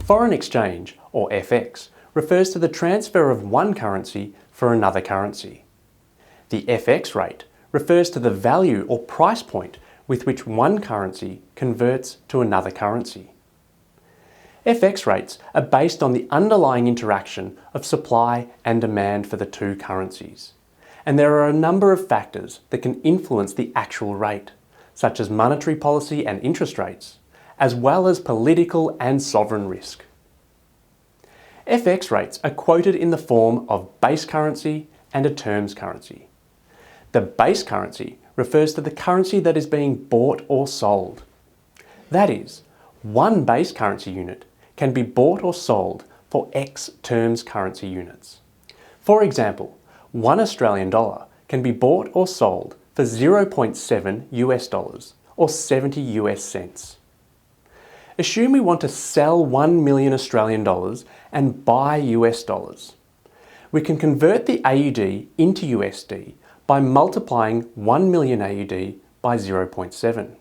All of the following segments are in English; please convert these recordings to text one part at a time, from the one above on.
Foreign exchange, or FX, refers to the transfer of one currency for another currency. The FX rate refers to the value or price point with which one currency converts to another currency. FX rates are based on the underlying interaction of supply and demand for the two currencies. And there are a number of factors that can influence the actual rate, such as monetary policy and interest rates, as well as political and sovereign risk. FX rates are quoted in the form of base currency and a terms currency. The base currency refers to the currency that is being bought or sold. That is, one base currency unit can be bought or sold for X terms currency units. For example, one Australian dollar can be bought or sold for 0.7 US dollars or 70 US cents. Assume we want to sell 1 million Australian dollars and buy US dollars. We can convert the AUD into USD by multiplying 1 million AUD by 0.7.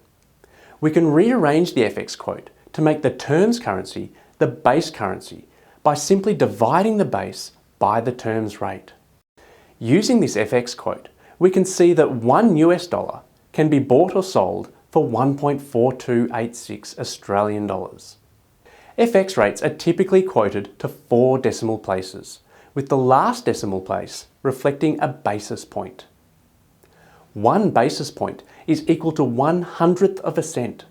We can rearrange the FX quote to make the terms currency the base currency by simply dividing the base by the terms rate. Using this FX quote, we can see that 1 US dollar can be bought or sold for 1.4286 Australian dollars. FX rates are typically quoted to 4 decimal places, with the last decimal place reflecting a basis point. 1 basis point is equal to 1/100th of a cent,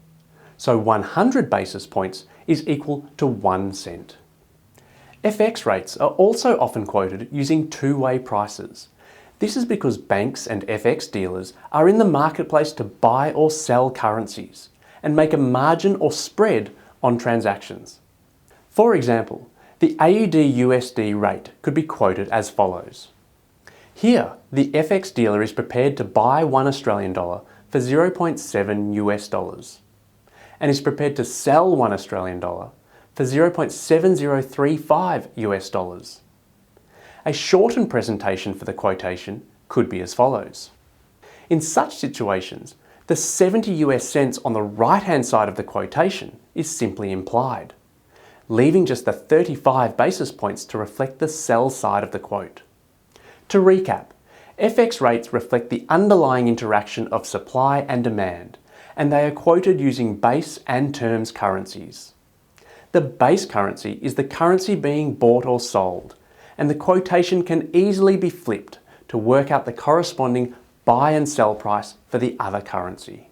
so 100 basis points is equal to 1 cent. FX rates are also often quoted using two-way prices. This is because banks and FX dealers are in the marketplace to buy or sell currencies and make a margin or spread on transactions. For example, the AUD-USD rate could be quoted as follows. Here, the FX dealer is prepared to buy 1 Australian dollar for 0.7 US dollars and is prepared to sell 1 Australian dollar for 0.7035 US dollars. A shortened presentation for the quotation could be as follows. In such situations, the 70 US cents on the right-hand side of the quotation is simply implied, leaving just the 35 basis points to reflect the sell side of the quote. To recap, FX rates reflect the underlying interaction of supply and demand, and they are quoted using base and terms currencies. The base currency is the currency being bought or sold, and the quotation can easily be flipped to work out the corresponding buy and sell price for the other currency.